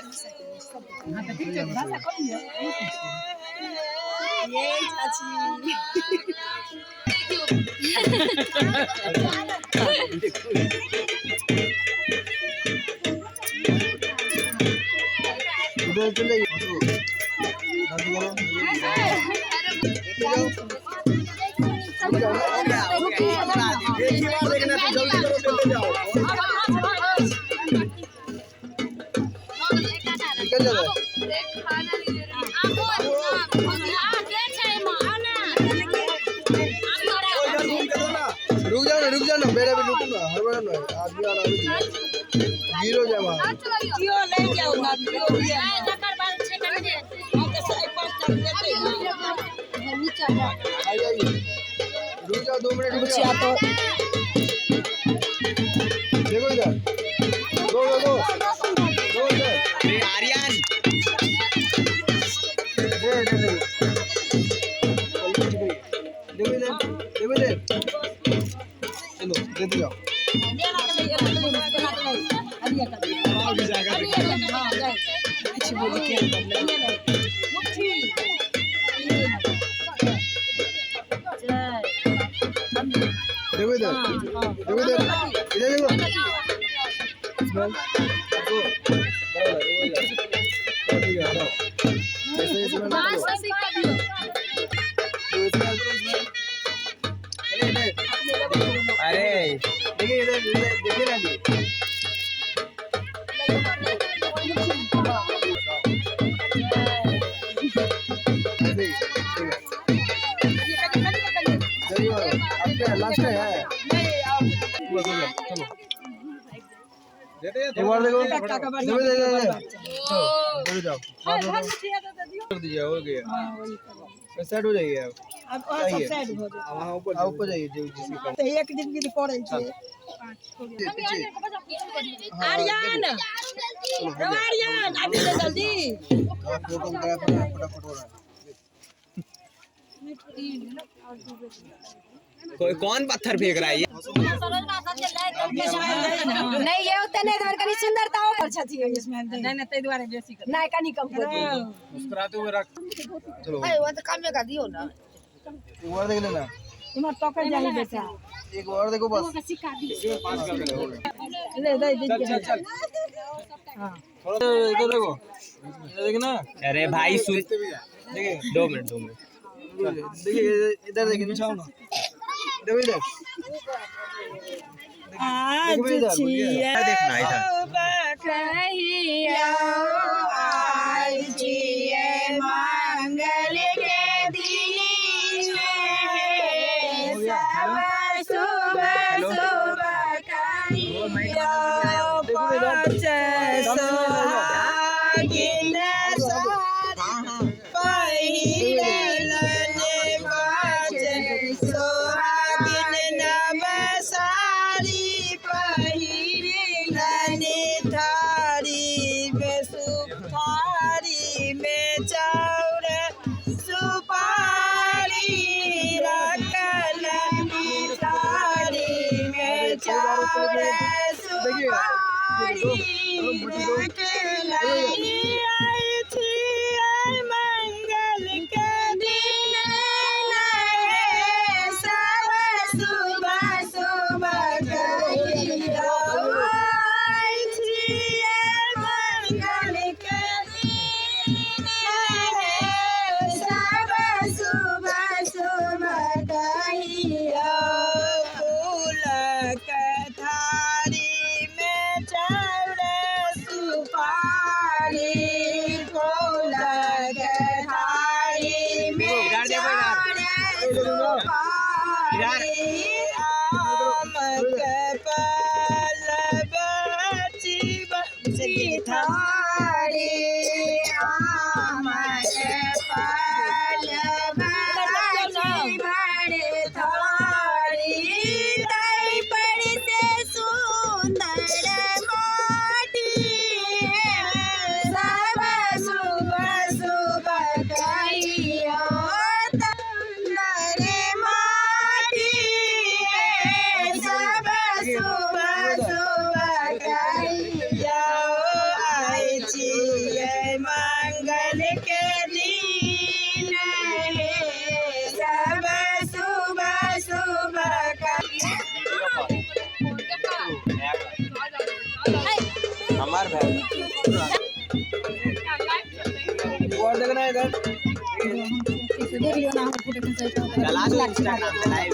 हाँ तो ठीक है भाषा कर लियो ये चाची इधर चले रुक जाओ ना मेरा भी रुक ना हर बार ना आदमी आ रहा है गिरो जा वहां जियो ले जाओ ना जियो ले नकर बाल छे कर दे हम तो सारे पांच तक देते हैं नीचे आ जाइए रुक जाओ 2 मिनट रुक जाओ तो देखो इधर दो इधर आर्यन देखो इधर चलो देते जाओ अच्छी बोली क्या मुट्ठी देखो इधर देखो स्मेल देखो ऐसे स्मेल अरे देखिए इधर देखिए ना जी लास्ट है एक बार देखो जाओ कर दीजिए हो गया सेट हो जाएगी अब और सब साइड हो जाए वहां ऊपर जाइए जिसकी तो एक दिन की पड़े छे आर्यन आर्यन अभी ले जल्दी फोटोग्राफर फटाफट हो रहा है कोई कौन पत्थर फेंक रहा है ये नहीं ये होते नहीं तो कनी सुंदरता और छथी है इसमें नहीं नहीं तै द्वारे बेसी कर नहीं कनी कम कर मुस्कुराते हुए रख चलो भाई वो तो काम में का दियो ना एक बार देख लेना तुम टोकर जाही बेटा एक बार देखो बस ले दे दे चल हां इधर देखो देखना अरे भाई सुन देखिए 2 मिनट देखिए इधर देखिए निशान ना देखो इधर आज छिया देखना इधर कहिया आज छिए मंगल के दिन सब सुबह सुबह कहिया पाँच सोहागिन पहिरने पाँच सोहागिन नव साड़ी पहिरने थारी में सुपारी में चाउर सुपारी रखल थारी में चाउर सुपारी रखल आई थी मंगल के दिन सब सुबह सुबह कहिया आई थी मंगल के दिन सब सुबह सुबह कहिया फूल के थारी में चाउर सुपारी फूल के थारी में चाउर सुपारी आम के पल बची और देखना इधर देख लियो ना हम फोटो खींचे चला दो इंस्टाग्राम पे लाइव।